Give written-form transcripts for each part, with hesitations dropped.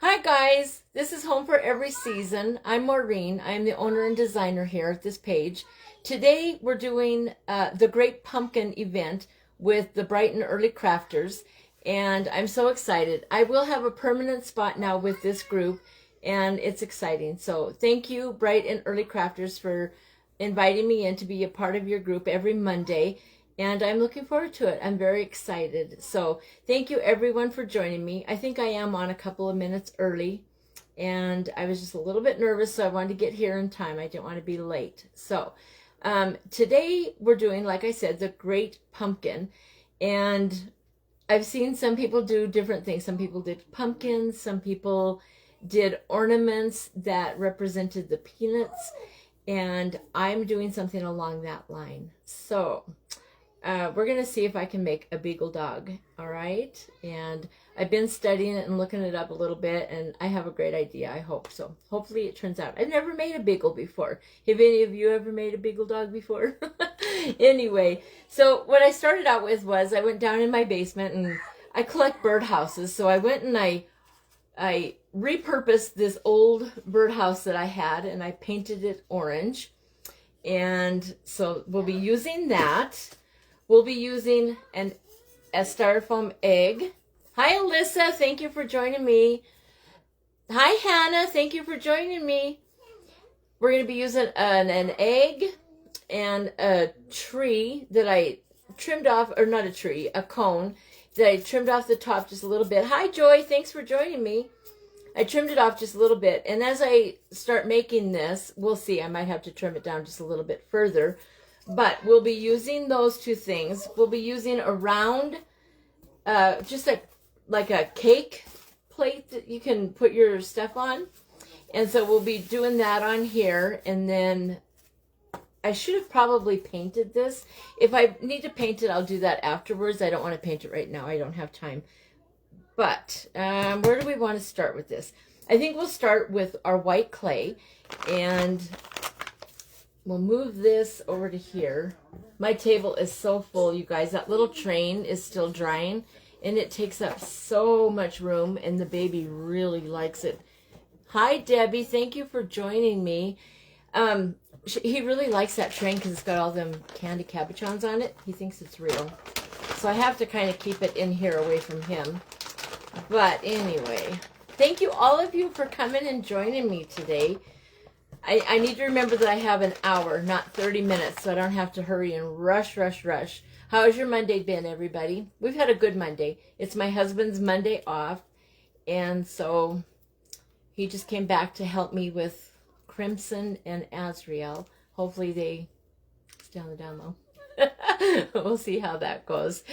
Hi guys, this is Home for Every Season. I'm Maureen. I'm the owner and designer here at this page. Today we're doing the Great Pumpkin event with the Brighton Early Crafters, and I'm so excited. I will have a permanent spot now with this group, and it's exciting. So thank you, Brighton Early Crafters, for inviting me in to be a part of your group every Monday. And I'm looking forward to it. I'm very excited. So thank you everyone for joining me. I think I am on a couple of minutes early, and I was just a little bit nervous, so I wanted to get here in time. I didn't want to be late. So today we're doing, like I said, the Great Pumpkin. And I've seen some people do different things. Some people did pumpkins. Some people did ornaments that represented the peanuts. And I'm doing something along that line. So we're going to see if I can make a beagle dog, all right? And I've been studying it and looking it up a little bit, and I have a great idea, I hope. So hopefully it turns out. I've never made a beagle before. Have any of you ever made a beagle dog before? Anyway, so what I started out with was I went down in my basement, and I collect birdhouses. So I went and I repurposed this old birdhouse that I had, and I painted it orange. And so we'll be using that. We'll be using a styrofoam egg. Hi, Alyssa. Thank you for joining me. Hi, Hannah. Thank you for joining me. We're going to be using an egg and a tree that I trimmed off, or not a tree, a cone that I trimmed off the top just a little bit. Hi, Joy. Thanks for joining me. I trimmed it off just a little bit. And as I start making this, we'll see. I might have to trim it down just a little bit further. But we'll be using those two things. We'll be using a round, just like a cake plate that you can put your stuff on. And so we'll be doing that on here. And then I should have probably painted this. If I need to paint it, I'll do that afterwards. I don't want to paint it right now. I don't have time. But where do we want to start with this? I think we'll start with our white clay, and we'll move this over to here. My table is so full, you guys. That little train is still drying, and it takes up so much room, and the baby really likes it. Hi, Debbie. Thank you for joining me. He really likes that train because it's got all them candy cabochons on it. He thinks it's real. So I have to kind of keep it in here away from him. But anyway, thank you all of you for coming and joining me today. I need to remember that I have an hour, not 30 minutes, so I don't have to hurry and rush. How has your Monday been, everybody? We've had a good Monday. It's my husband's Monday off, and so he just came back to help me with Crimson and Azrael. Hopefully they stay on the down low. We'll see how that goes.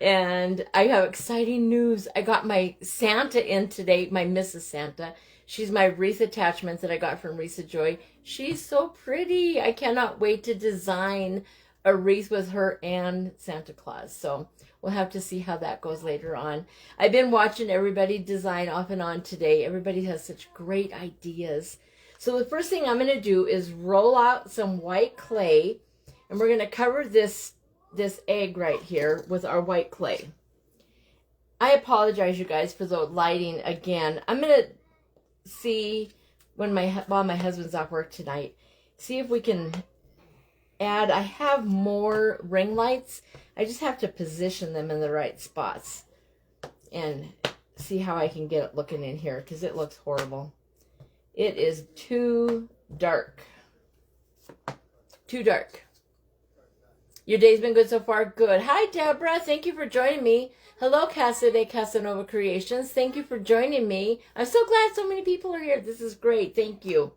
And I have exciting news. I got my Santa in today, my Mrs. Santa. She's my wreath attachment that I got from Risa Joy. She's so pretty. I cannot wait to design a wreath with her and Santa Claus. So we'll have to see how that goes later on. I've been watching everybody design off and on today. Everybody has such great ideas. So the first thing I'm going to do is roll out some white clay, and we're going to cover this egg right here with our white clay. I apologize, you guys, for the lighting again. I'm going to see while my husband's off work tonight, see if we can add. I have more ring lights. I just have to position them in the right spots and see how I can get it looking in here, because it looks horrible. It is too dark. Too dark. Your day's been good so far? Good. Hi, Deborah. Thank you for joining me. Hello, Casa de Casanova Creations. Thank you for joining me. I'm so glad so many people are here. This is great. Thank you.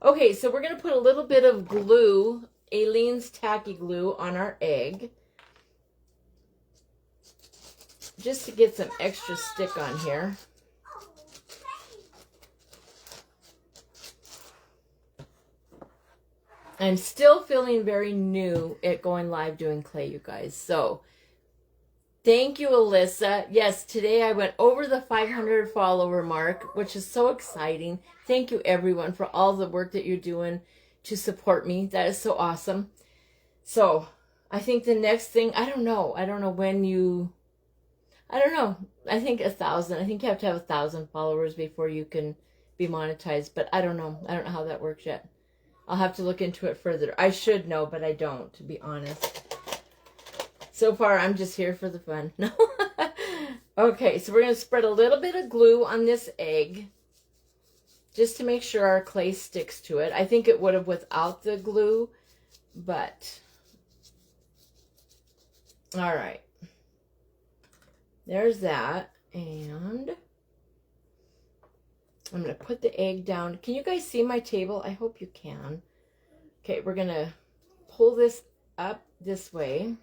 Okay, so we're going to put a little bit of glue, Aleene's Tacky Glue, on our egg, just to get some extra stick on here. I'm still feeling very new at going live doing clay, you guys. So thank you, Alyssa. Yes, today I went over the 500 follower mark, which is so exciting. Thank you, everyone, for all the work that you're doing to support me. That is so awesome. So I think the next thing, I don't know when you, I don't know. I think 1,000. I think you have to have 1,000 followers before you can be monetized. But I don't know. I don't know how that works yet. I'll have to look into it further. I should know, but I don't, to be honest. So far, I'm just here for the fun. No. Okay, so we're going to spread a little bit of glue on this egg, just to make sure our clay sticks to it. I think it would have without the glue, but all right. There's that. And I'm going to put the egg down. Can you guys see my table? I hope you can. Okay, we're going to pull this up this way.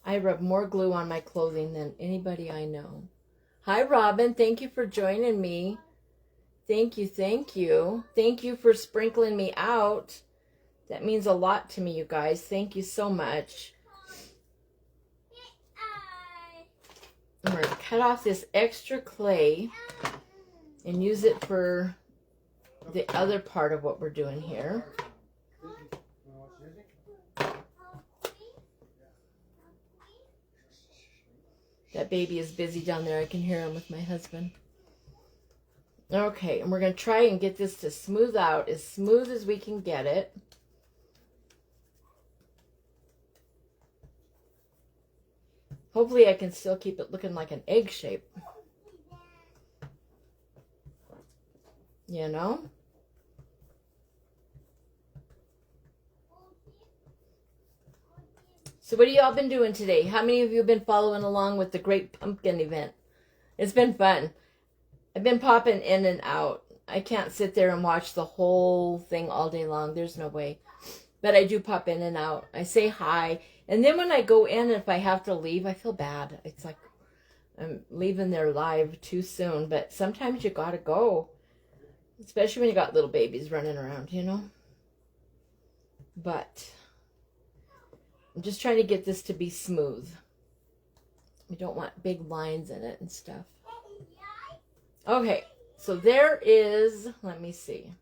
I rub more glue on my clothing than anybody I know. Hi, Robin. Thank you for joining me. Thank you, thank you. Thank you for sprinkling me out. That means a lot to me, you guys. Thank you so much. I'm going to cut off this extra clay and use it for the other part of what we're doing here. That baby is busy down there. I can hear him with my husband. Okay, and we're going to try and get this to smooth out as smooth as we can get it. Hopefully I can still keep it looking like an egg shape. You know? So what have y'all been doing today? How many of you have been following along with the Great Pumpkin event? It's been fun. I've been popping in and out. I can't sit there and watch the whole thing all day long. There's no way. But I do pop in and out. I say hi. And then when I go in, if I have to leave, I feel bad. It's like I'm leaving there live too soon. But sometimes you gotta go. Especially when you got little babies running around, you know. But I'm just trying to get this to be smooth. We don't want big lines in it and stuff. Okay, so there is, let me see.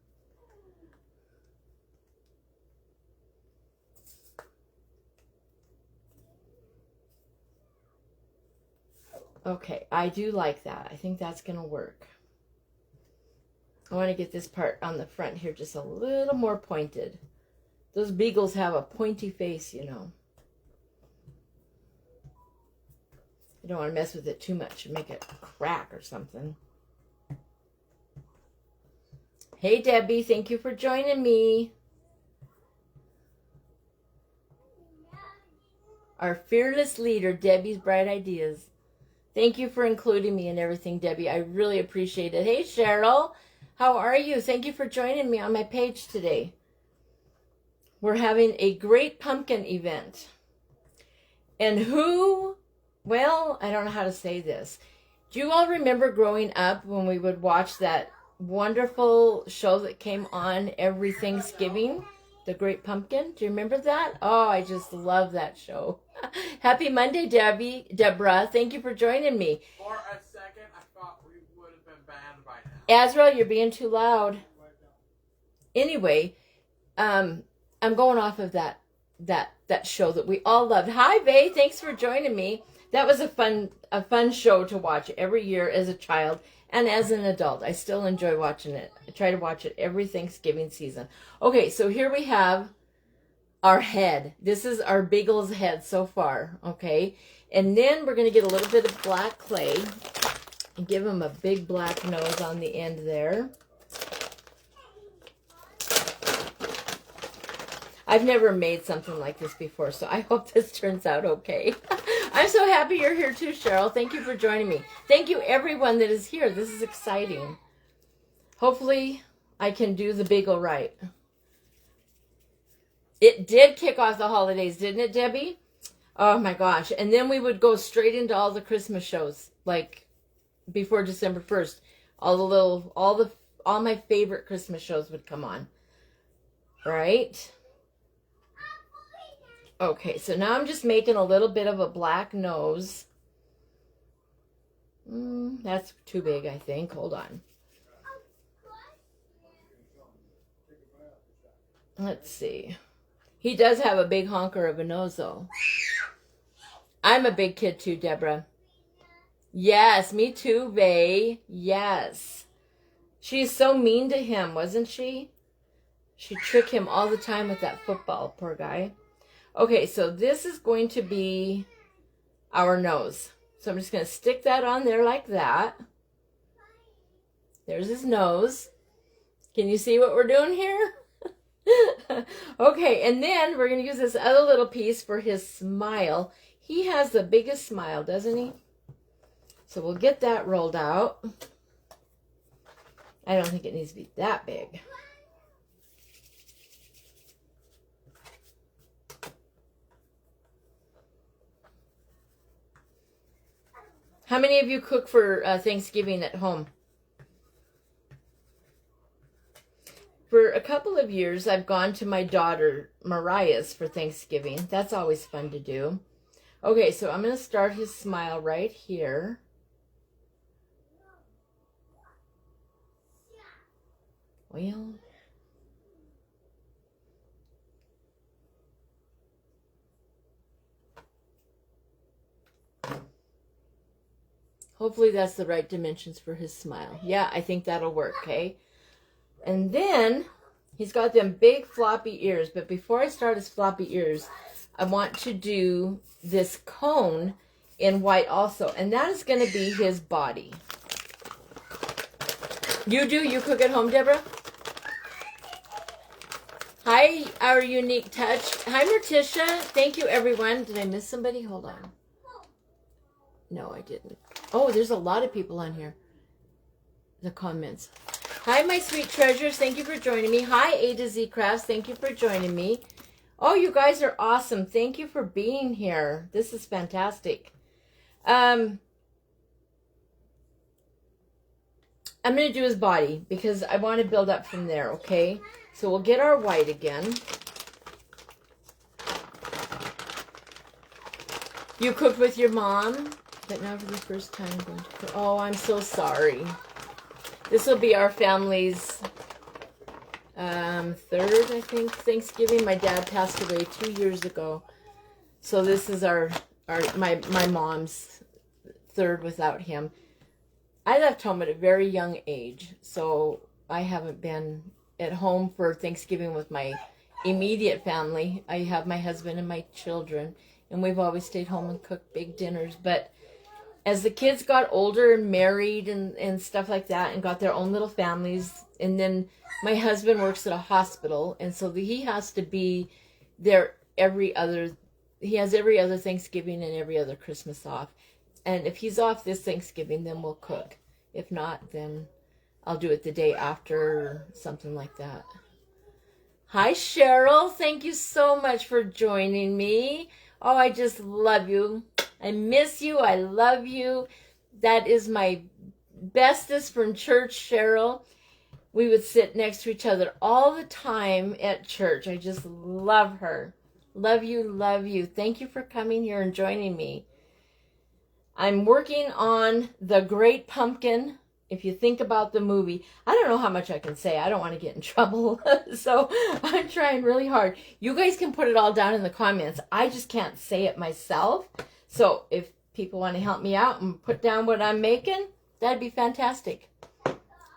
Okay, I do like that. I think that's going to work. I want to get this part on the front here just a little more pointed. Those beagles have a pointy face, you know. I don't want to mess with it too much and make it crack or something. Hey, Debbie, thank you for joining me. Our fearless leader, Debbie's Bright Ideas. Thank you for including me in everything, Debbie. I really appreciate it. Hey, Cheryl, how are you? Thank you for joining me on my page today. We're having a Great Pumpkin event. And who, well, I don't know how to say this. Do you all remember growing up when we would watch that wonderful show that came on every Thanksgiving? The Great Pumpkin? Do you remember that? Oh, I just love that show. Happy Monday, Deborah. Thank you for joining me. For a second, I thought we would have been banned by now. Azrael, you're being too loud. Anyway, I'm going off of that show that we all loved. Hi, Vay. Thanks for joining me. That was a fun show to watch every year as a child and as an adult. I still enjoy watching it. I try to watch it every Thanksgiving season. Okay, so here we have our head. This is our beagle's head so far, okay? And then we're going to get a little bit of black clay and give him a big black nose on the end there. I've never made something like this before, so I hope this turns out okay. I'm so happy you're here too, Cheryl. Thank you for joining me. Thank you, everyone that is here. This is exciting. Hopefully, I can do the beagle right. It did kick off the holidays, didn't it, Debbie? Oh my gosh. And then we would go straight into all the Christmas shows, like before December 1st. All my favorite Christmas shows would come on. Right? Okay, so now I'm just making a little bit of a black nose. That's too big, I think. Hold on. Let's see. He does have a big honker of a nose, though. I'm a big kid too, Deborah. Yes, me too, Vay. Yes. She's so mean to him, wasn't she? She'd trick him all the time with that football, poor guy. Okay, so this is going to be our nose. So I'm just going to stick that on there like that. There's his nose. Can you see what we're doing here? Okay, and then we're going to use this other little piece for his smile. He has the biggest smile, doesn't he? So we'll get that rolled out. I don't think it needs to be that big. How many of you cook for Thanksgiving at home? For a couple of years, I've gone to my daughter Mariah's for Thanksgiving. That's always fun to do. Okay, so I'm going to start his smile right here. Well, hopefully that's the right dimensions for his smile. Yeah, I think that'll work, okay? And then he's got them big floppy ears, but before I start his floppy ears, I want to do this cone in white also, and that is going to be his body. You do? You cook at home, Deborah? Hi, our unique touch. Hi, Morticia. Thank you, everyone. Did I miss somebody? Hold on. No, I didn't. Oh, there's a lot of people on here. The comments. Hi, my sweet treasures. Thank you for joining me. Hi, A to Z Crafts. Thank you for joining me. Oh, you guys are awesome. Thank you for being here. This is fantastic. I'm going to do his body because I want to build up from there, okay? So we'll get our white again. You cooked with your mom, but now for the first time I'm going to cook. Oh, I'm so sorry. This will be our family's third, I think, Thanksgiving. My dad passed away 2 years ago. So this is my mom's third without him. I left home at a very young age, so I haven't been at home for Thanksgiving with my immediate family. I have my husband and my children, and we've always stayed home and cooked big dinners. But as the kids got older and married and stuff like that and got their own little families, and then my husband works at a hospital, and so he has to be there he has every other Thanksgiving and every other Christmas off. And if he's off this Thanksgiving, then we'll cook. If not, then I'll do it the day after or something like that. Hi, Cheryl. Thank you so much for joining me. Oh, I just love you. I miss you. I love you. That is my bestest from church, Cheryl. We would sit next to each other all the time at church. I just love her. Love you, love you. Thank you for coming here and joining me. I'm working on The Great Pumpkin. If you think about the movie, I don't know how much I can say. I don't want to get in trouble. So I'm trying really hard. You guys can put it all down in the comments. I just can't say it myself. So if people want to help me out and put down what I'm making, that'd be fantastic.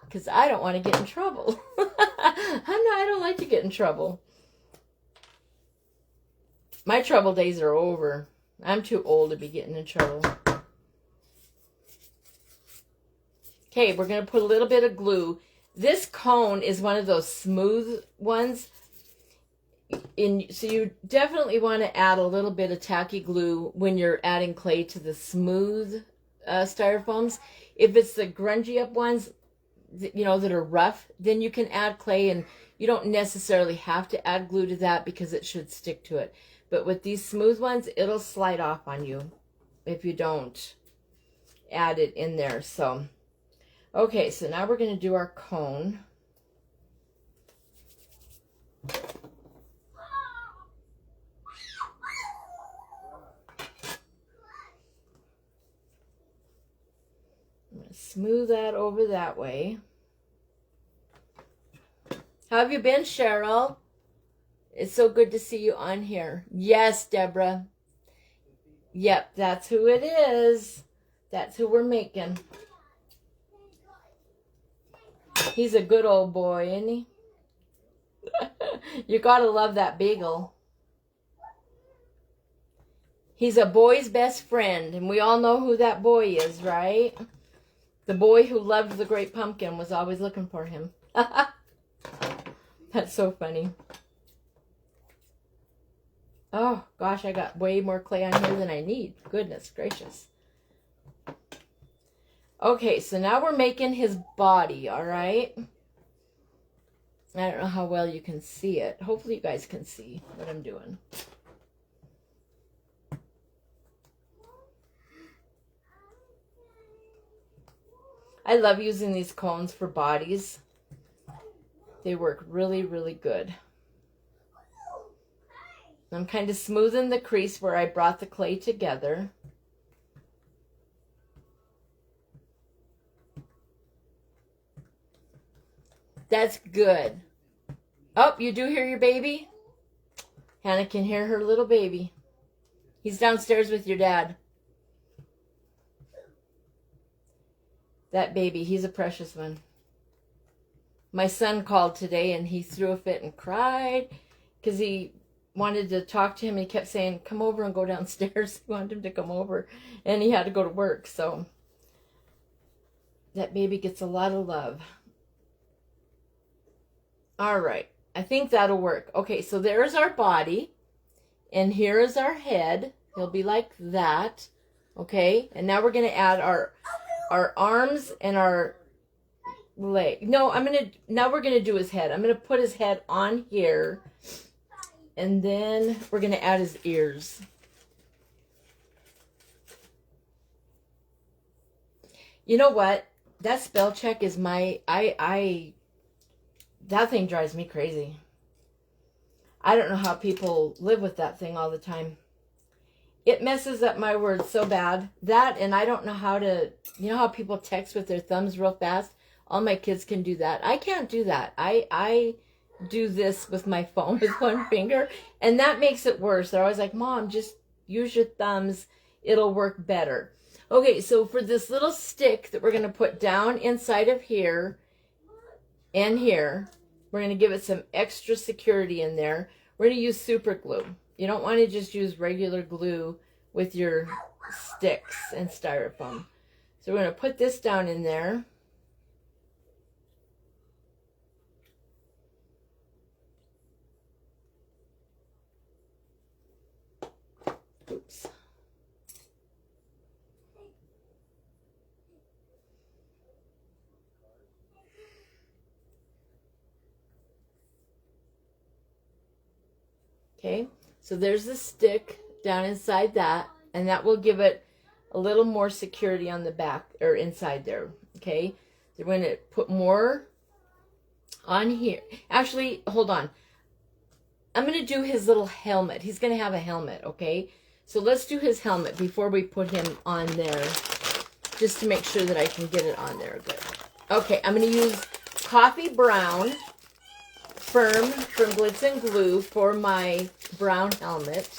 Because I don't want to get in trouble. I don't like to get in trouble. My trouble days are over. I'm too old to be getting in trouble. Okay, we're going to put a little bit of glue. This cone is one of those smooth ones. So you definitely want to add a little bit of tacky glue when you're adding clay to the smooth styrofoams. If it's the grungy up ones, you know, that are rough, then you can add clay, and you don't necessarily have to add glue to that because it should stick to it. But with these smooth ones, it'll slide off on you if you don't add it in there. So, okay, so now we're going to do our cone. I'm going to smooth that over that way. How have you been, Cheryl? It's so good to see you on here. Yes, Deborah. Yep, that's who it is. That's who we're making. He's a good old boy, isn't he? You gotta love that beagle. He's a boy's best friend, and we all know who that boy is, right? The boy who loved the great pumpkin was always looking for him. That's so funny. Oh, gosh, I got way more clay on here than I need. Goodness gracious. Okay, so now we're making his body, all right? I don't know how well you can see it. Hopefully you guys can see what I'm doing. I love using these cones for bodies. They work really, really good. I'm kind of smoothing the crease where I brought the clay together. That's good. Oh, you do hear your baby? Hannah can hear her little baby. He's downstairs with your dad. That baby, he's a precious one. My son called today and he threw a fit and cried because he wanted to talk to him. He kept saying, come over and go downstairs. He wanted him to come over and he had to go to work. So that baby gets a lot of love. All right. I think that'll work. Okay, so there's our body. And here is our head. He'll be like that. Okay, and now we're going to add our arms and our leg. No, now we're going to do his head. I'm going to put his head on here. And then we're going to add his ears. You know what? That spell check is that thing drives me crazy. I don't know how people live with that thing all the time. It messes up my words so bad. That, and I don't know how to, you know how people text with their thumbs real fast? All my kids can do that. I can't do that. I do this with my phone with one finger, and that makes it worse. They're always like, Mom, just use your thumbs. It'll work better. Okay, so for this little stick that we're going to put down inside of here and here, we're going to give it some extra security in there. We're going to use super glue. You don't want to just use regular glue with your sticks and styrofoam. So we're going to put this down in there. Oops. Okay, so there's the stick down inside that, and that will give it a little more security on the back or inside there. Okay, so we're going to put more on here. Actually, hold on. I'm going to do his little helmet. He's going to have a helmet, okay? So let's do his helmet before we put him on there, just to make sure that I can get it on there good. Okay, I'm going to use coffee brown firm from Glitz and Glue for my brown helmet.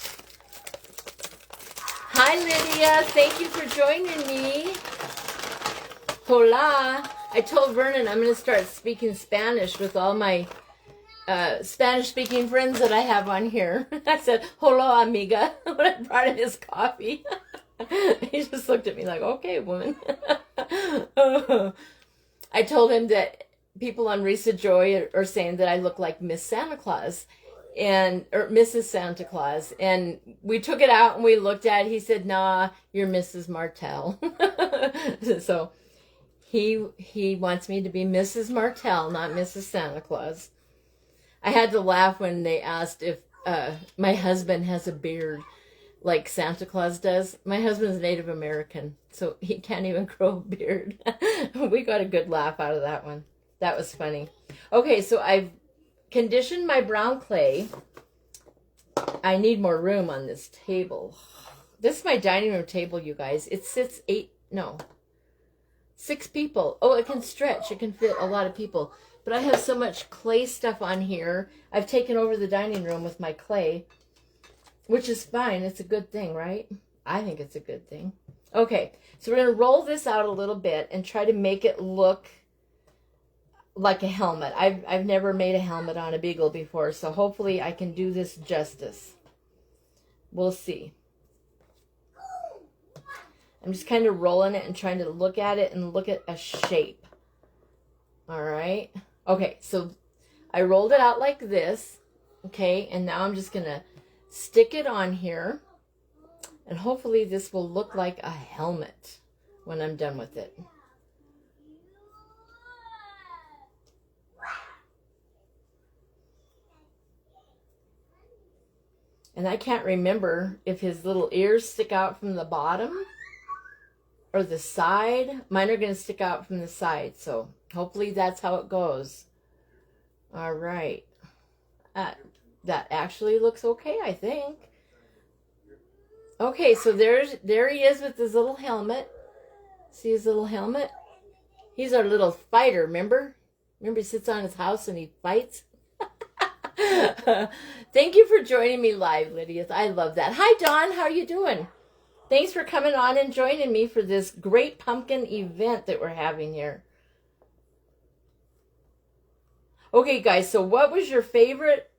Hi Lydia, thank you for joining me. Hola. I told Vernon I'm going to start speaking Spanish with all my Spanish-speaking friends that I have on here. I said, hola amiga, when I brought him his coffee. He just looked at me like, okay, woman. I told him that people on Risa Joy are saying that I look like Miss Santa Claus or Mrs. Santa Claus, and we took it out and we looked at it. He said, nah, you're Mrs. Martell. So he wants me to be Mrs. Martell, not Mrs. Santa Claus. I had to laugh when they asked if my husband has a beard like Santa Claus does. My husband's Native American, so he can't even grow a beard. We got a good laugh out of that one. That was funny. Okay, so I've conditioned my brown clay. I need more room on this table. This is my dining room table, you guys. It sits 6 people. Oh, it can stretch. It can fit a lot of people. But I have so much clay stuff on here. I've taken over the dining room with my clay, which is fine. It's a good thing, right? I think it's a good thing. Okay, so we're going to roll this out a little bit and try to make it look like a helmet. I've never made a helmet on a beagle before, so hopefully I can do this justice. We'll see. I'm just kind of rolling it and trying to look at it and look at a shape. All right. Okay, so I rolled it out like this. Okay, and now I'm just going to stick it on here. And hopefully this will look like a helmet when I'm done with it. And I can't remember if his little ears stick out from the bottom or the side. Mine are going to stick out from the side, so hopefully that's how it goes. All right. That actually looks okay, I think. Okay, so there he is with his little helmet. See his little helmet? He's our little fighter, remember? Remember he sits on his house and he fights? Thank you for joining me live, Lydia. I love that. Hi, Dawn. How are you doing? Thanks for coming on and joining me for this great pumpkin event that we're having here. Okay, guys, so what was your favorite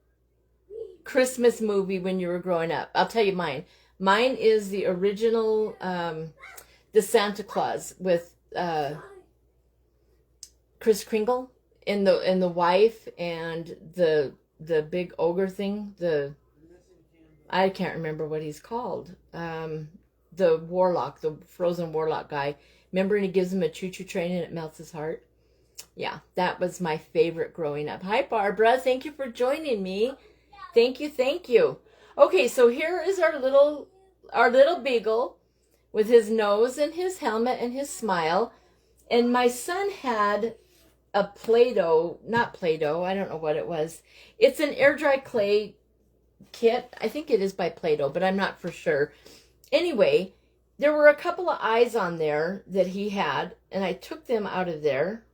Christmas movie when you were growing up? I'll tell you mine. Mine is the original, the Santa Claus with Kris Kringle and the wife and the big ogre thing. I can't remember what he's called. The warlock, the frozen warlock guy. Remember, and he gives him a choo-choo train and it melts his heart. Yeah, that was my favorite growing up. Hi, Barbara. Thank you for joining me. Thank you, thank you. Okay, so here is our little beagle with his nose and his helmet and his smile. And my son had a Play-Doh, not Play-Doh, I don't know what it was. It's an air dry clay kit. I think it is by Play-Doh, but I'm not for sure. Anyway, there were a couple of eyes on there that he had, and I took them out of there,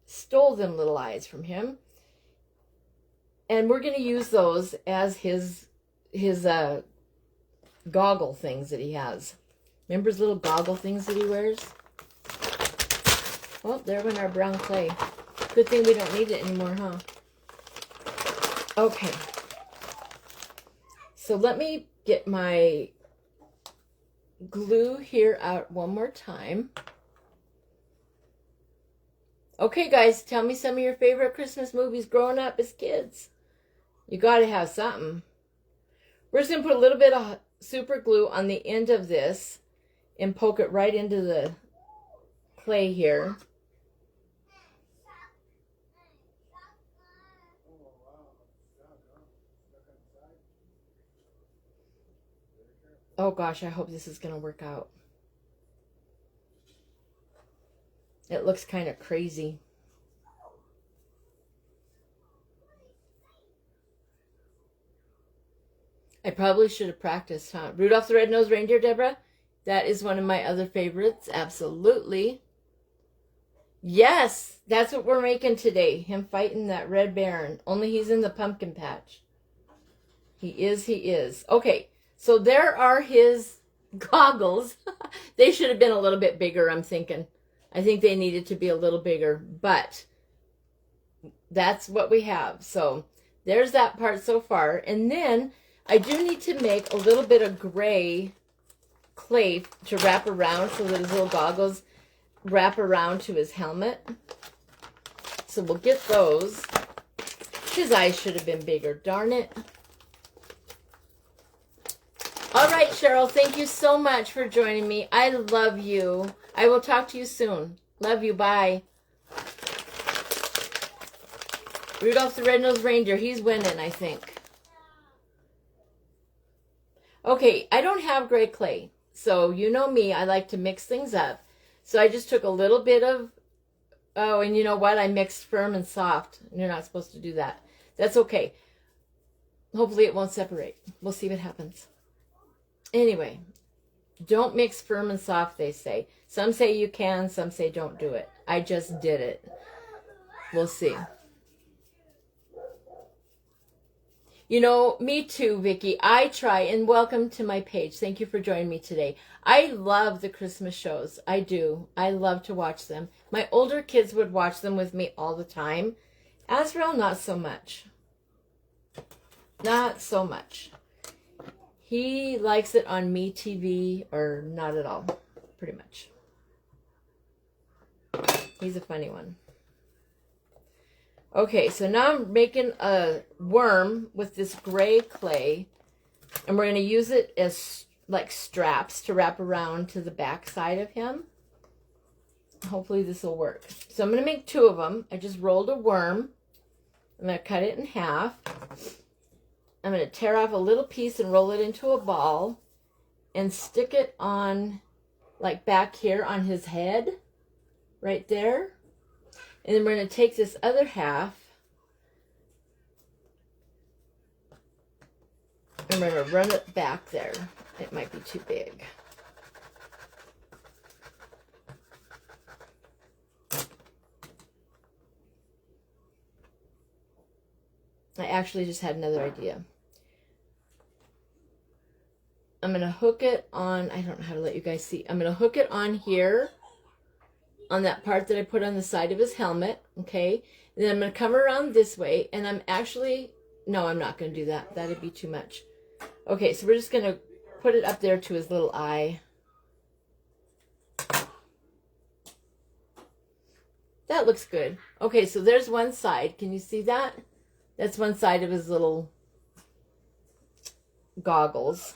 stole them little eyes from him, and we're going to use those as his goggle things that he has. Remember his little goggle things that he wears? Well, there went our brown clay. Good thing we don't need it anymore, huh? Okay. So let me get my glue here out one more time. Okay, guys, tell me some of your favorite Christmas movies growing up as kids. You got to have something. We're just going to put a little bit of super glue on the end of this and poke it right into the clay here. Oh gosh, I hope this is going to work out. It looks kind of crazy. I probably should have practiced, huh? Rudolph the Red-Nosed Reindeer, Deborah? That is one of my other favorites. Absolutely. Yes, that's what we're making today. Him fighting that Red Baron. Only he's in the pumpkin patch. He is. Okay, so there are his goggles. They should have been a little bit bigger, I'm thinking. I think they needed to be a little bigger, but that's what we have. So there's that part so far. And then I do need to make a little bit of gray clay to wrap around so that his little goggles wrap around to his helmet. So we'll get those. His eyes should have been bigger, darn it. All right, Cheryl, thank you so much for joining me. I love you. I will talk to you soon. Love you. Bye. Rudolph the Red-Nosed Reindeer. He's winning, I think. Okay, I don't have gray clay. So you know me. I like to mix things up. So I just took a little bit of... Oh, and you know what? I mixed firm and soft. You're not supposed to do that. That's okay. Hopefully it won't separate. We'll see what happens. Anyway, don't mix firm and soft, they say. Some say you can, some say don't do it. I just did it. We'll see. You know, me too, Vicky. I try, and welcome to my page. Thank you for joining me today. I love the Christmas shows. I do. I love to watch them. My older kids would watch them with me all the time. Azrael, not so much. Not so much. He likes it on MeTV or not at all, pretty much. He's a funny one. Okay, so now I'm making a worm with this gray clay, and we're going to use it as like straps to wrap around to the back side of him. Hopefully this will work. So I'm going to make 2 of them. I just rolled a worm. I'm going to cut it in half. I'm going to tear off a little piece and roll it into a ball and stick it on, like back here on his head, right there. And then we're going to take this other half and we're going to run it back there. It might be too big. I actually just had another idea. I'm going to hook it on, I don't know how to let you guys see. I'm going to hook it on here, on that part that I put on the side of his helmet, okay? And then I'm going to come around this way, and I'm actually, no, I'm not going to do that. That'd be too much. Okay, so we're just going to put it up there to his little eye. That looks good. Okay, so there's one side. Can you see that? That's one side of his little goggles.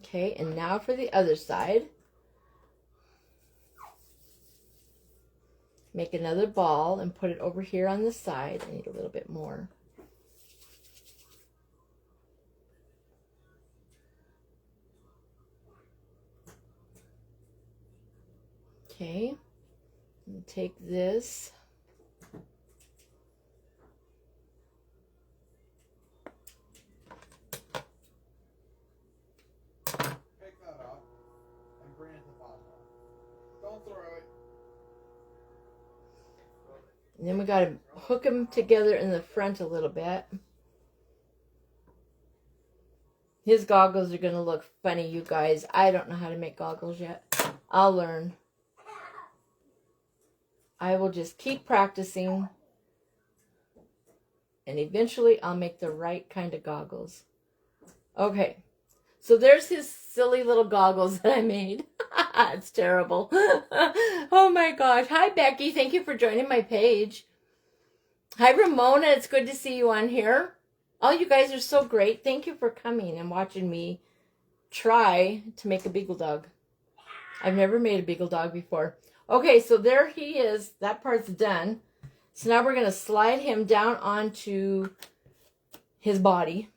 Okay, and now for the other side. Make another ball and put it over here on the side. I need a little bit more. Okay, and take this. Pick that up and bring it to the bottom. Don't throw it. And then we got to hook them together in the front a little bit. His goggles are going to look funny, you guys. I don't know how to make goggles yet. I'll learn. I will just keep practicing. And eventually I'll make the right kind of goggles. Okay. So there's his silly little goggles that I made. It's terrible. Oh my gosh. Hi, Becky. Thank you for joining my page. Hi, Ramona. It's good to see you on here. Oh, you guys are so great. Thank you for coming and watching me try to make a beagle dog. I've never made a beagle dog before. Okay, so there he is. That part's done. So now we're going to slide him down onto his body.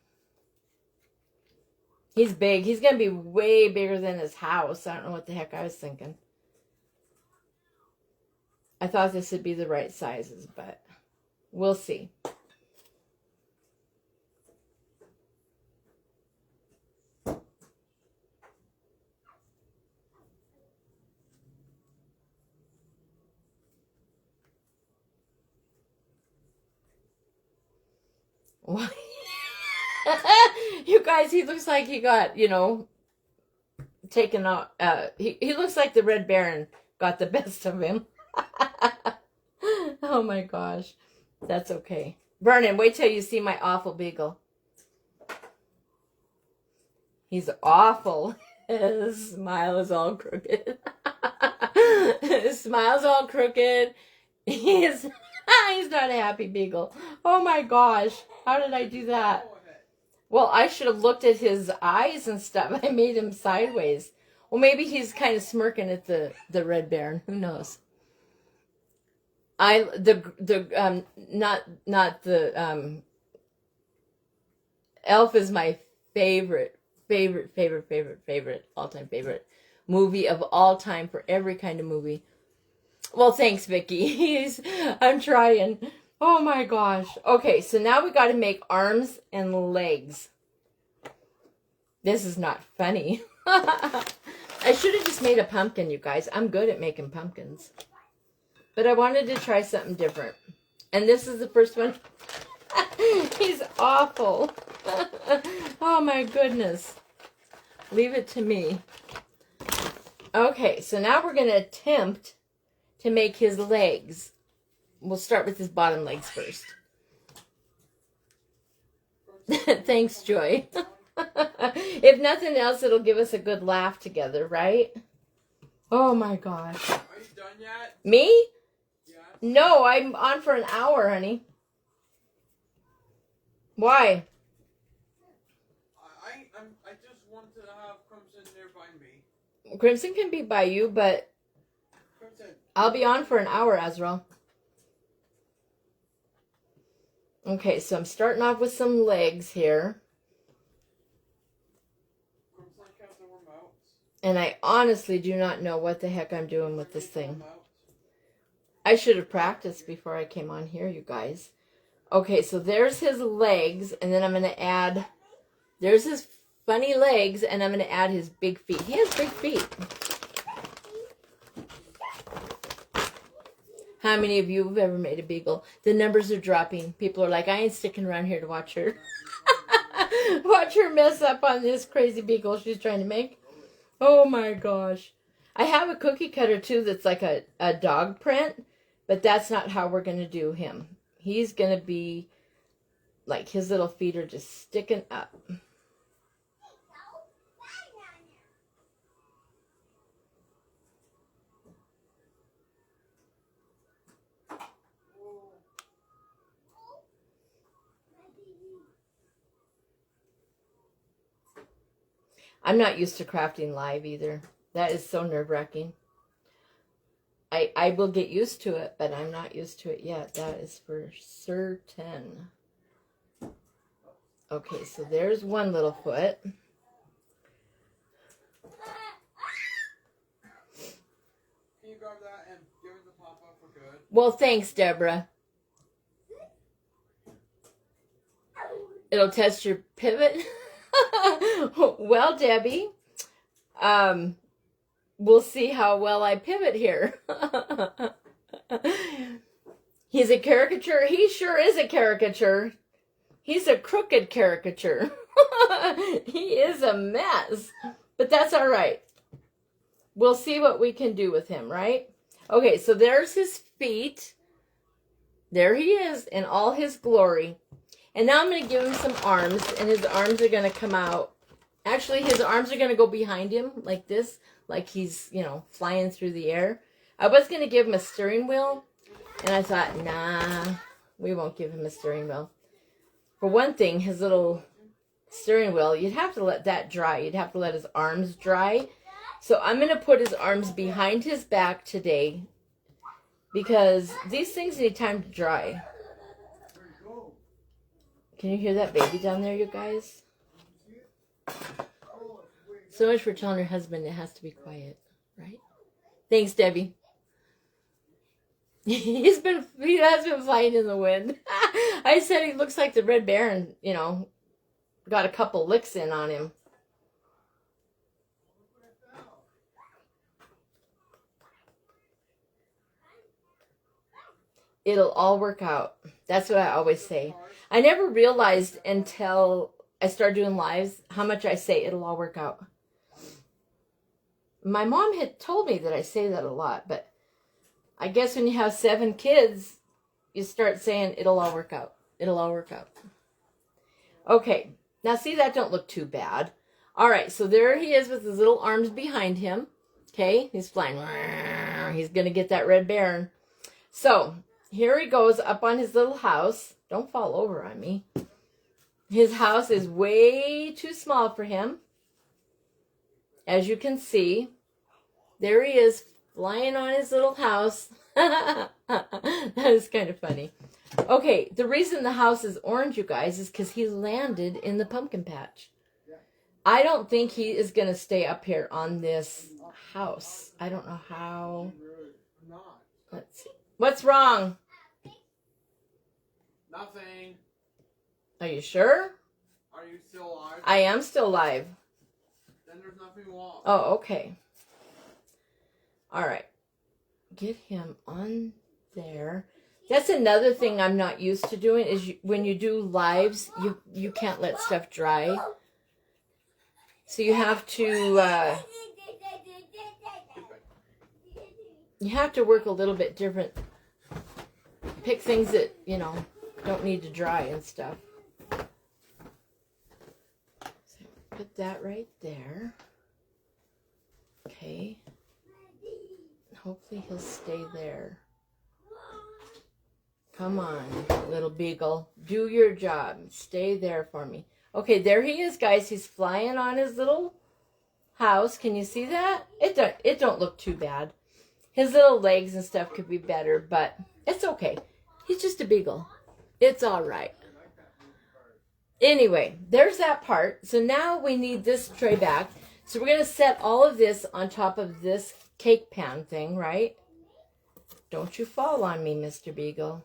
He's big. He's going to be way bigger than his house. I don't know what the heck I was thinking. I thought this would be the right sizes, but we'll see. Why? You guys, he looks like he got, you know, taken out. He looks like the Red Baron got the best of him. Oh my gosh. That's okay. Vernon, wait till you see my awful beagle. He's awful. His smile is all crooked. His smile's all crooked. He's not a happy beagle. Oh my gosh. How did I do that? Well, I should have looked at his eyes and stuff. I made him sideways. Well, maybe he's kind of smirking at the Red Baron. Who knows? Not the Elf is my favorite all-time favorite movie of all time for every kind of movie. Well, thanks, Vicky. I'm trying. Oh my gosh. Okay, so now we got to make arms and legs. This is not funny. I should have just made a pumpkin, you guys. I'm good at making pumpkins. But I wanted to try something different. And this is the first one He's awful. Oh my goodness. Leave it to me. Okay, so now we're going to attempt to make his legs. We'll start with his bottom legs first. Thanks, Joy. If nothing else, it'll give us a good laugh together, right? Oh my gosh. Are you done yet? Me? Yeah. No, I'm on for an hour, honey. Why? I just want to have Crimson nearby me. Crimson can be by you, but Crimson. I'll be on for an hour, Azrael. Okay, so I'm starting off with some legs here. Crimson counts the remote. And I honestly do not know what the heck I'm doing with this thing. I should have practiced before I came on here, you guys. Okay, so there's his legs, and then I'm going to add... There's his funny legs, and I'm going to add his big feet. He has big feet. How many of you have ever made a beagle? The numbers are dropping. People are like, I ain't sticking around here to watch her. Watch her mess up on this crazy beagle she's trying to make. Oh my gosh. I have a cookie cutter too that's like a dog print, but that's not how we're going to do him. He's going to be like his little feet are just sticking up. I'm not used to crafting live either. That is so nerve-wracking. I will get used to it, but I'm not used to it yet. That is for certain. Okay, so there's one little foot. Can you grab that and give it to Papa for good? Well, thanks, Deborah. It'll test your pivot. Well, Debbie, we'll see how well I pivot here. He's a caricature. He sure is a caricature. He's a crooked caricature. He is a mess. But that's all right. We'll see what we can do with him, right? Okay, so there's his feet. There he is in all his glory. And now I'm going to give him some arms, and his arms are going to come out. Actually, his arms are going to go behind him like this, like he's, you know, flying through the air. I was going to give him a steering wheel, and I thought, nah, we won't give him a steering wheel. For one thing, his little steering wheel, you'd have to let that dry. You'd have to let his arms dry. So I'm going to put his arms behind his back today because these things need time to dry. Can you hear that baby down there, you guys? So much for telling her husband it has to be quiet, right? Thanks, Debbie. He has been flying in the wind. I said he looks like the Red Baron, you know, got a couple licks in on him. It'll all work out. That's what I always say. I never realized until I started doing lives how much I say it'll all work out. My mom had told me that I say that a lot, but I guess when you have 7 kids, you start saying it'll all work out. It'll all work out. Okay, now see, that don't look too bad. All right, so there he is with his little arms behind him. Okay, he's flying. He's going to get that Red Baron. So here he goes up on his little house. Don't fall over on me. His house is way too small for him. As you can see, there he is flying on his little house. That is kind of funny. Okay, the reason the house is orange, you guys, is because he landed in the pumpkin patch. I don't think he is going to stay up here on this house. I don't know how. Let's see. What's wrong? Nothing. Are you sure? Are you still alive? I am still alive. Then there's nothing wrong. Oh, okay. All right. Get him on there. That's another thing I'm not used to doing is when you do lives, you can't let stuff dry. So you have to work a little bit different. Pick things that, you know, don't need to dry and stuff. So put that right there. Okay. Hopefully he'll stay there. Come on, little beagle. Do your job. Stay there for me. Okay, there he is, guys. He's flying on his little house. Can you see that? It don't look too bad. His little legs and stuff could be better, but it's okay. He's just a beagle. It's all right. Anyway, there's that part. So now we need this tray back. So we're going to set all of this on top of this cake pan thing, right? Don't you fall on me, Mr. Beagle.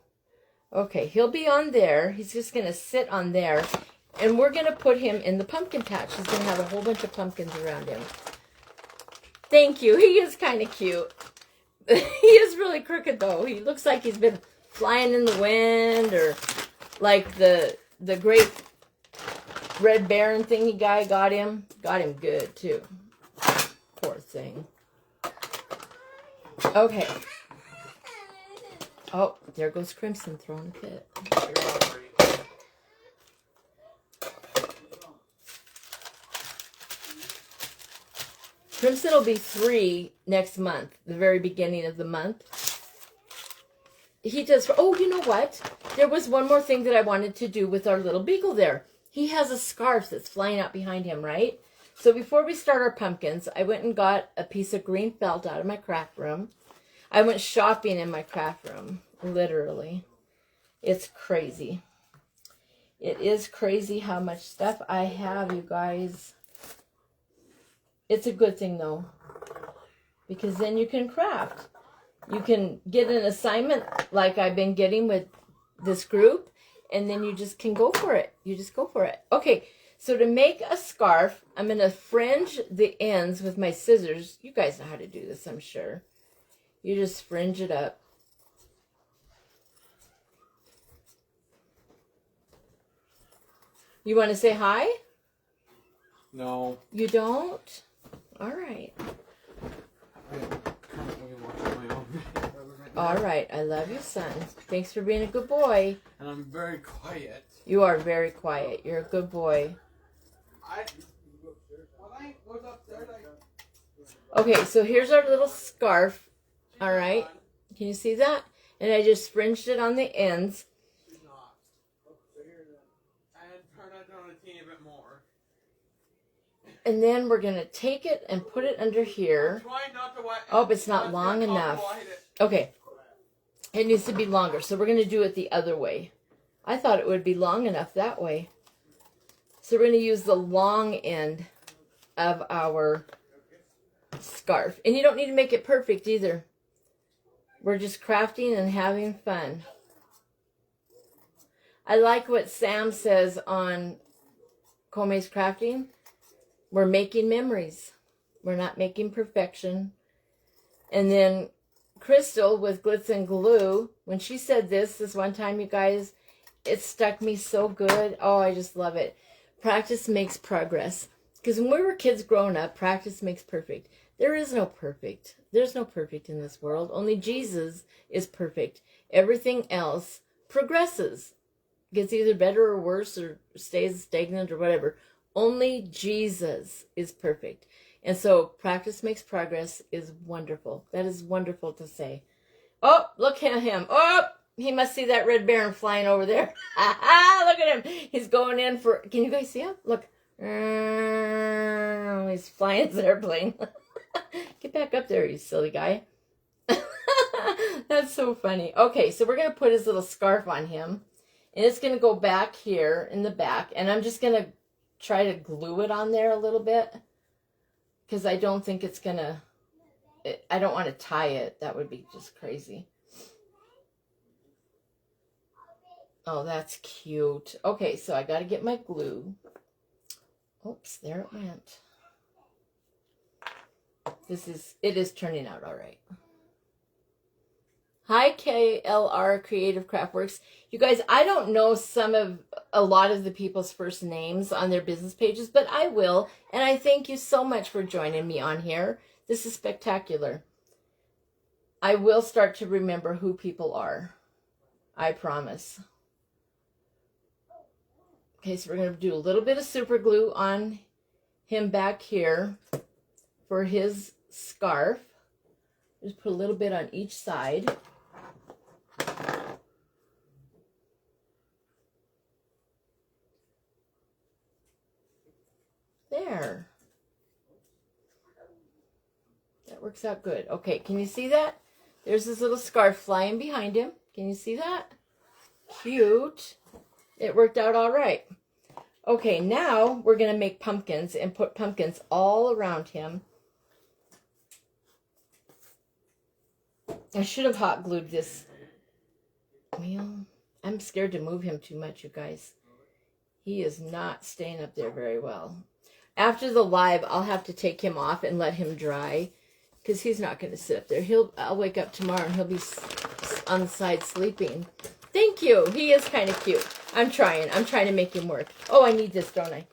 Okay, he'll be on there. He's just going to sit on there. And we're going to put him in the pumpkin patch. He's going to have a whole bunch of pumpkins around him. Thank you. He is kind of cute. He is really crooked, though. He looks like he's been flying in the wind, or like the great Red Baron thingy guy got him. Got him good, too. Poor thing. Okay. Oh, there goes Crimson throwing a fit. Crimson will be 3 next month, the very beginning of the month. He does, oh, you know what? There was one more thing that I wanted to do with our little beagle there. He has a scarf that's flying out behind him, right? So before we start our pumpkins, I went and got a piece of green felt out of my craft room. I went shopping in my craft room, literally. It's crazy. It is crazy how much stuff I have, you guys. It's a good thing, though, because then you can craft. You can get an assignment like I've been getting with this group, and then you just can go for it. You just go for it. Okay, so to make a scarf, I'm going to fringe the ends with my scissors. You guys know how to do this, I'm sure. You just fringe it up. You want to say hi? No. You don't? All right. All right. I love you, son. Thanks for being a good boy. And I'm very quiet. You are very quiet. You're a good boy. Okay, so here's our little scarf. All right. Can you see that? And I just fringed it on the ends. And then we're going to take it and put it under here. Oh, it's not long enough. Okay. It needs to be longer. So we're going to do it the other way. I thought it would be long enough that way. So we're going to use the long end of our scarf. And you don't need to make it perfect either. We're just crafting and having fun. I like what Sam says on Kome's Crafting. We're making memories. We're not making perfection. And then Crystal with Glitz and Glue, when she said this one time, you guys, it stuck me so good. Oh, I just love it. Practice makes progress. Because when we were kids growing up, practice makes perfect. There is no perfect. There's no perfect in this world. Only Jesus is perfect. Everything else progresses. Gets either better or worse or stays stagnant or whatever. Only Jesus is perfect. And so practice makes progress is wonderful. That is wonderful to say. Oh, look at him. Oh, he must see that Red Baron flying over there. Look at him. He's going in for, can you guys see him? Look. He's flying his airplane. Get back up there, you silly guy. That's so funny. Okay, so we're going to put his little scarf on him. And it's going to go back here in the back. And I'm just going to try to glue it on there a little bit. Because I don't think it's going to... I don't want to tie it. That would be just crazy. Oh, that's cute. Okay, so I got to get my glue. Oops, there it went. It is turning out all right. Hi, KLR Creative Craftworks. You guys, I don't know a lot of the people's first names on their business pages, but I will. And I thank you so much for joining me on here. This is spectacular. I will start to remember who people are. I promise. Okay, so we're going to do a little bit of super glue on him back here for his scarf. Just put a little bit on each side. There. That works out good. Okay, can you see that? There's this little scarf flying behind him. Can you see that? Cute. It worked out all right. Okay, now we're going to make pumpkins and put pumpkins all around him. I should have hot glued this. Well, I'm scared to move him too much, you guys. He is not staying up there very well. After the live, I'll have to take him off and let him dry because he's not going to sit up there. I'll wake up tomorrow and he'll be on the side sleeping. Thank you. He is kind of cute. I'm trying to make him work. Oh, I need this, don't I?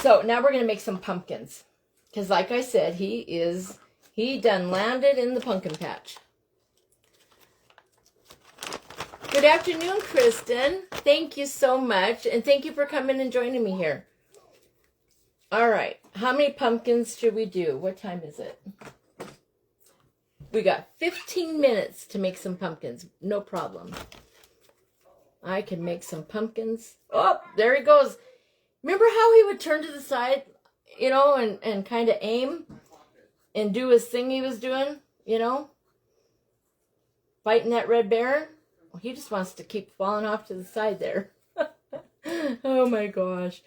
So now we're going to make some pumpkins. Because like I said, he done landed in the pumpkin patch. Good afternoon, Kristen. Thank you so much. And thank you for coming and joining me here. All right. How many pumpkins should we do? What time is it? We got 15 minutes to make some pumpkins. No problem. I can make some pumpkins. Oh, there he goes. Remember how he would turn to the side, you know, and kind of aim and do his thing he was doing, you know? Fighting that red bear? Well, he just wants to keep falling off to the side there. Oh my gosh.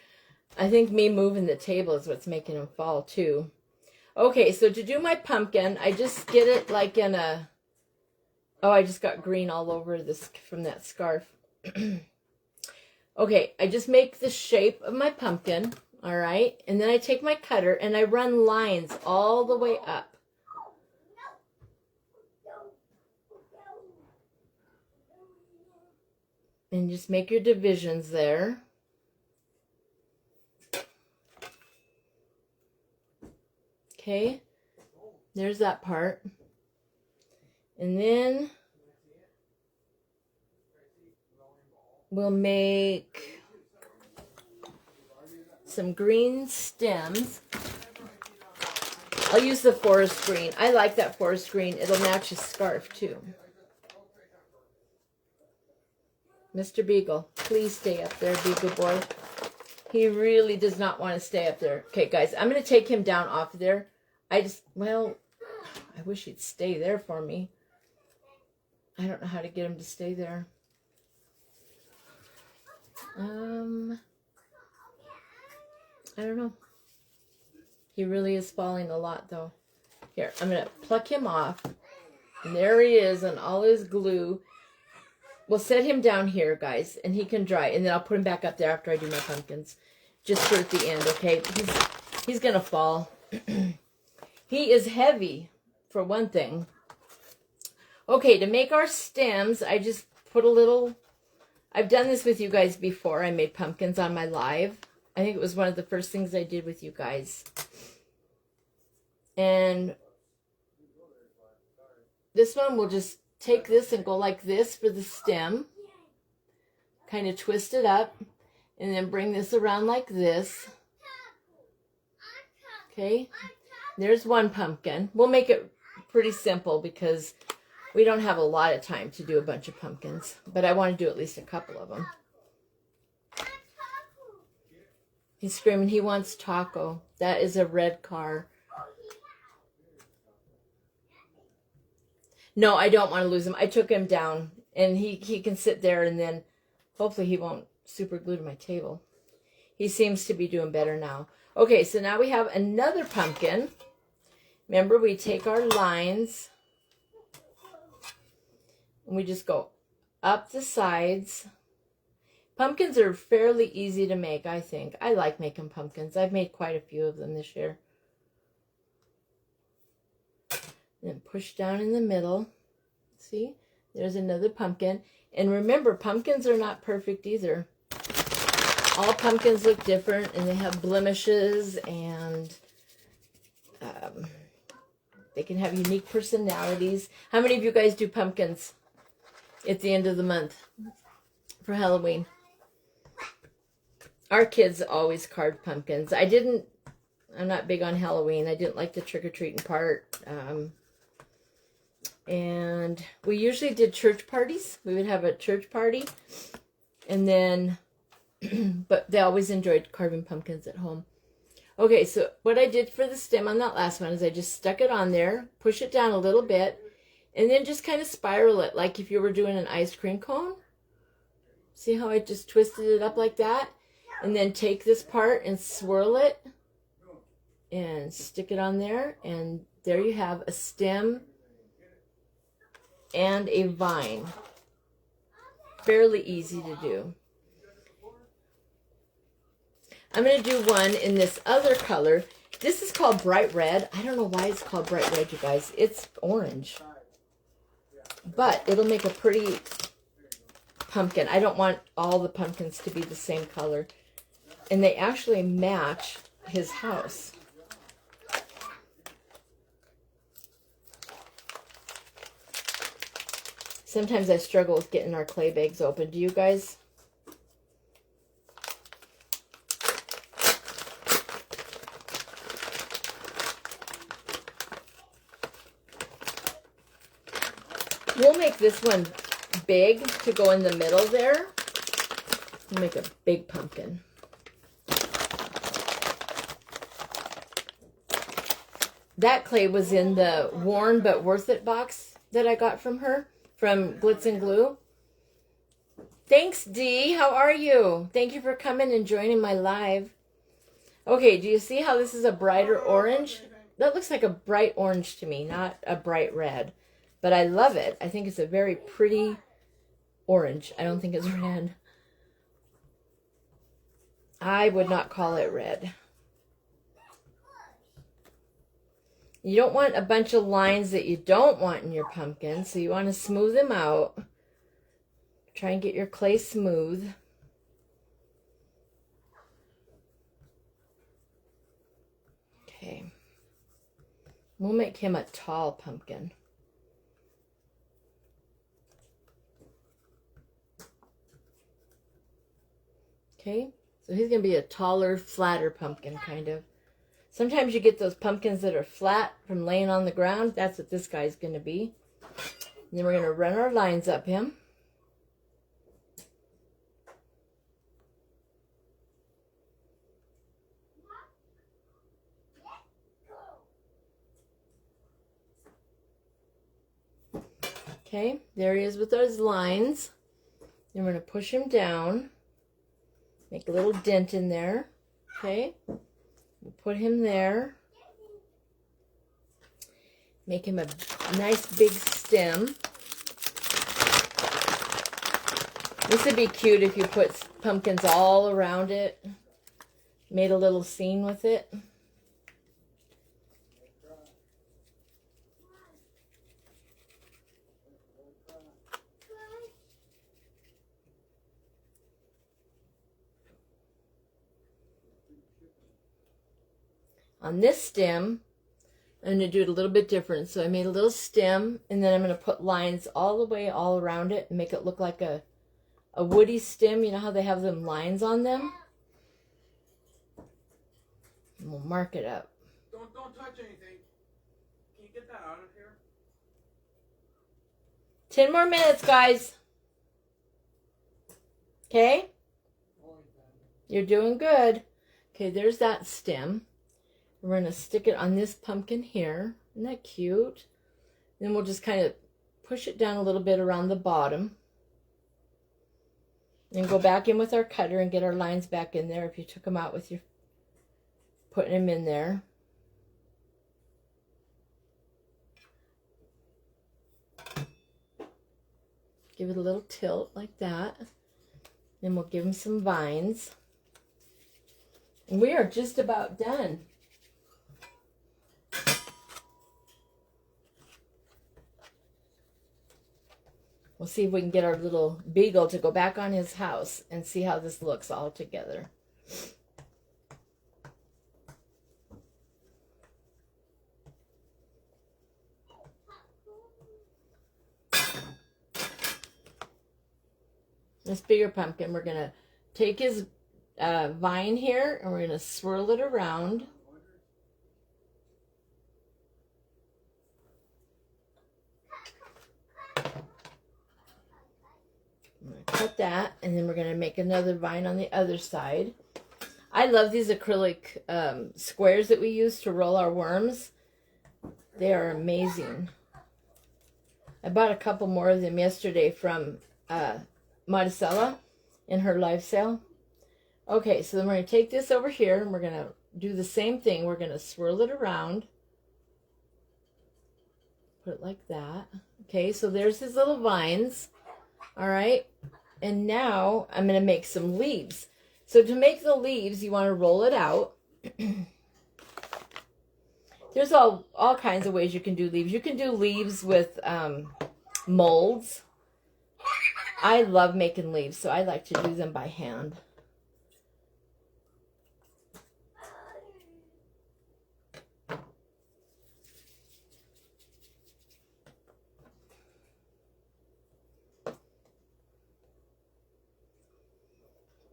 I think me moving the table is what's making him fall too. Okay, so to do my pumpkin, I just get it like in a... Oh, I just got green all over this from that scarf. Okay, I just make the shape of my pumpkin, all right? And then I take my cutter and I run lines all the way up. And just make your divisions there. Okay, there's that part. And then we'll make some green stems. I'll use the forest green. I like that forest green. It'll match his scarf too. Mr. Beagle, please stay up there, Beagle boy. He really does not want to stay up there. Okay, guys, I'm going to take him down off of there. Well, I wish he'd stay there for me. I don't know how to get him to stay there. I don't know. He really is falling a lot, though. Here, I'm going to pluck him off. And there he is on all his glue. We'll set him down here, guys, and he can dry. And then I'll put him back up there after I do my pumpkins. Just for at the end, okay? He's going to fall. He is heavy, for one thing. Okay, to make our stems, I just put a little... I've done this with you guys before. I made pumpkins on my live. I think it was one of the first things I did with you guys. And this one, we'll just take this and go like this for the stem. Kind of twist it up. And then bring this around like this. Okay. There's one pumpkin. We'll make it pretty simple because we don't have a lot of time to do a bunch of pumpkins. But I want to do at least a couple of them. He's screaming he wants taco. That is a red car. No, I don't want to lose him. I took him down. And he can sit there and then hopefully he won't super glue to my table. He seems to be doing better now. Okay, so now we have another pumpkin. Remember, we take our lines and we just go up the sides. Pumpkins are fairly easy to make, I think. I like making pumpkins. I've made quite a few of them this year. And then push down in the middle. See? There's another pumpkin. And remember, pumpkins are not perfect either. All pumpkins look different, and they have blemishes, and they can have unique personalities. How many of you guys do pumpkins at the end of the month for Halloween? Our kids always carved pumpkins. I'm not big on Halloween. I didn't like the trick-or-treating part. And we usually did church parties. We would have a church party. And then, but they always enjoyed carving pumpkins at home. Okay, so what I did for the stem on that last one is I just stuck it on there, push it down a little bit, and then just kind of spiral it like if you were doing an ice cream cone. See how I just twisted it up like that? And then take this part and swirl it and stick it on there. And there you have a stem and a vine. Fairly easy to do. I'm going to do one in this other color. This is called bright red. I don't know why it's called bright red, you guys. It's orange. But it'll make a pretty pumpkin. I don't want all the pumpkins to be the same color. And they actually match his house. Sometimes I struggle with getting our clay bags open. Do you guys? We'll make this one big to go in the middle there. We'll make a big pumpkin. That clay was in the Worn But Worth It box that I got from her, from Glitz and Glue. Thanks, Dee. How are you? Thank you for coming and joining my live. Okay, do you see how this is a brighter orange? That looks like a bright orange to me, not a bright red. But I love it. I think it's a very pretty orange. I don't think it's red. I would not call it red. You don't want a bunch of lines that you don't want in your pumpkin, so you want to smooth them out. Try and get your clay smooth. Okay. We'll make him a tall pumpkin. Okay, so he's going to be a taller, flatter pumpkin, kind of. Sometimes you get those pumpkins that are flat from laying on the ground. That's what this guy's going to be. And then we're going to run our lines up him. Okay, there he is with those lines. Then we're going to push him down. Make a little dent in there. Okay. We'll put him there. Make him a nice big stem. This would be cute if you put pumpkins all around it. Made a little scene with it. On this stem, I'm going to do it a little bit different. So I made a little stem, and then I'm going to put lines all the way all around it and make it look like a woody stem. You know how they have them lines on them? And we'll mark it up. Don't touch anything. Can you get that out of here? 10 more minutes, guys. Okay? You're doing good. Okay, there's that stem. We're going to stick it on this pumpkin here. Isn't that cute? Then we'll just kind of push it down a little bit around the bottom. And go back in with our cutter and get our lines back in there if you took them out with your, putting them in there. Give it a little tilt like that. Then we'll give them some vines. And we are just about done. We'll see if we can get our little beagle to go back on his house and see how this looks all together. This bigger pumpkin, we're going to take his vine here and we're going to swirl it around. I'm going to cut that, and then we're going to make another vine on the other side. I love these acrylic squares that we use to roll our worms. They are amazing. I bought a couple more of them yesterday from Maricela in her live sale. Okay, so then we're going to take this over here and we're going to do the same thing. We're going to swirl it around. Put it like that. Okay, so there's his little vines. All right, and now I'm going to make some leaves. So to make the leaves, you want to roll it out. There's all kinds of ways you can do leaves. You can do leaves with molds. I love making leaves, so I like to do them by hand.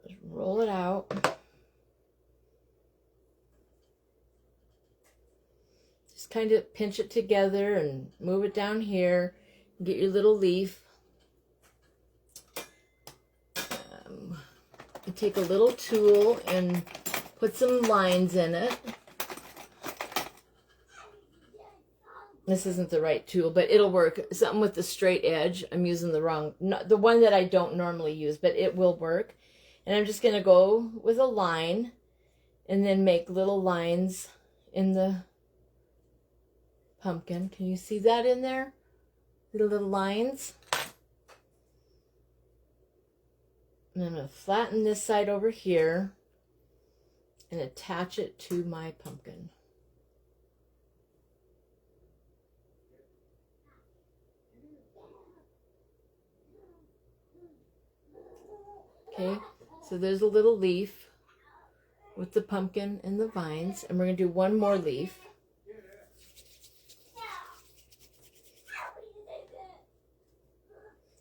Just roll it out. Just kind of pinch it together and move it down here. Get your little leaf. You take a little tool and put some lines in it. This isn't the right tool, but it'll work. Something with the straight edge. I'm using the wrong, the one that I don't normally use, but it will work. And I'm just going to go with a line and then make little lines in the pumpkin. Can you see that in there? Little lines. And I'm going to flatten this side over here and attach it to my pumpkin. Okay, so there's a little leaf with the pumpkin and the vines, and we're going to do one more leaf.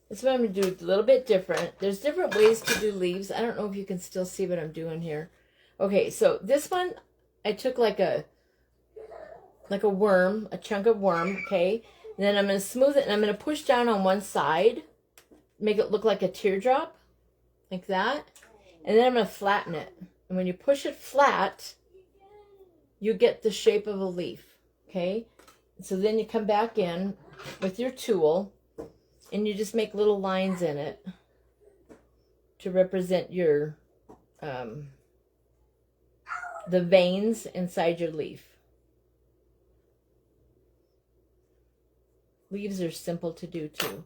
That's what I'm going to do a little bit different. There's different ways to do leaves. I don't know if you can still see what I'm doing here. Okay, so this one, I took like a worm, a chunk of worm, okay? And then I'm going to smooth it, and I'm going to push down on one side, make it look like a teardrop, like that. And then I'm going to flatten it. And when you push it flat, you get the shape of a leaf, okay? So then you come back in with your tool, and you just make little lines in it to represent your, the veins inside your leaf. Leaves are simple to do too.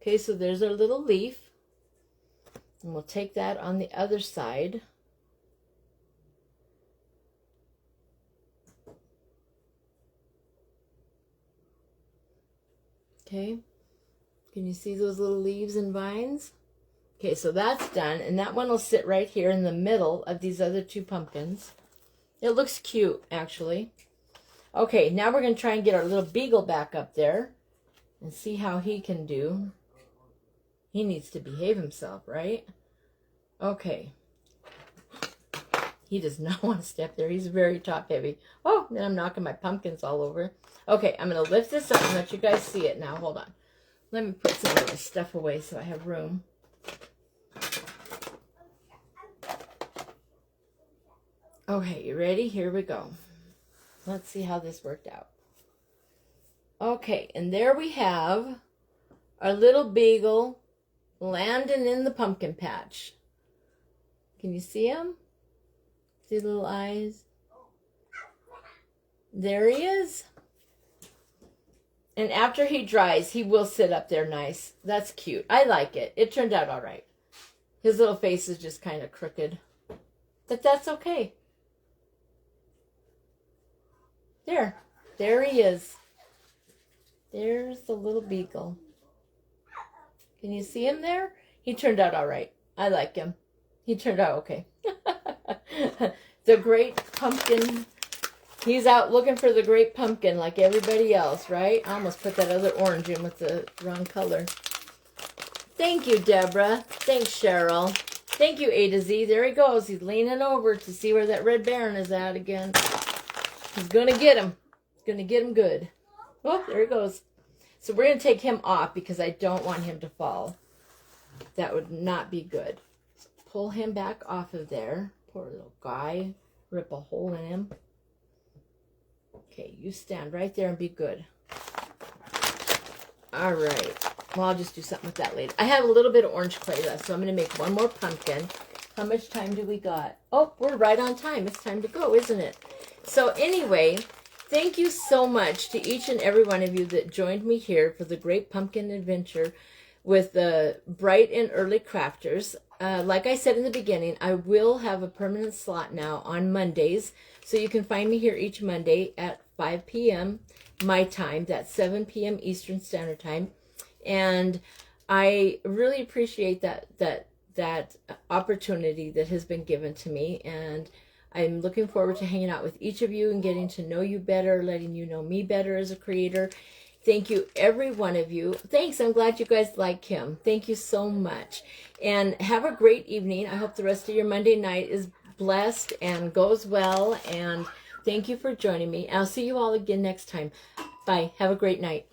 Okay, so there's our little leaf. And we'll take that on the other side. Okay. Can you see those little leaves and vines? Okay, so that's done. And that one will sit right here in the middle of these other two pumpkins. It looks cute, actually. Okay, now we're going to try and get our little beagle back up there and see how he can do. He needs to behave himself, right? Okay. He does not want to step there. He's very top heavy. Oh, then I'm knocking my pumpkins all over. Okay, I'm going to lift this up and let you guys see it now. Hold on. Let me put some of this stuff away so I have room. Okay, you ready? Here we go. Let's see how this worked out. Okay, and there we have our little beagle landing in the pumpkin patch. Can you see him? See the little eyes? There he is. And after he dries, he will sit up there nice. That's cute. I like it. It turned out all right. His little face is just kind of crooked. But that's okay. There he is. There's the little beagle. Can you see him there? He turned out all right. I like him. He turned out okay. The great pumpkin. He's out looking for the great pumpkin like everybody else, right? I almost put that other orange in with the wrong color. Thank you, Deborah. Thanks, Cheryl. Thank you, A to Z. There he goes. He's leaning over to see where that Red Baron is at again. He's going to get him. He's going to get him good. Oh, there he goes. So we're going to take him off because I don't want him to fall. That would not be good. So pull him back off of there. Poor little guy. Rip a hole in him. Okay, you stand right there and be good. All right. Well, I'll just do something with that later. I have a little bit of orange clay left, so I'm going to make one more pumpkin. How much time do we got? Oh, we're right on time. It's time to go, isn't it? So anyway, thank you so much to each and every one of you that joined me here for the Great Pumpkin Adventure with the Bright and Early Crafters. Like I said in the beginning, I will have a permanent slot now on Mondays. So you can find me here each Monday at 5 p.m. my time. That's 7 p.m. Eastern Standard Time. And I really appreciate that opportunity that has been given to me. And I'm looking forward to hanging out with each of you and getting to know you better, letting you know me better as a creator. Thank you, every one of you. Thanks. I'm glad you guys like him. Thank you so much. And have a great evening. I hope the rest of your Monday night is blessed and goes well. And thank you for joining me. I'll see you all again next time. Bye. Have a great night.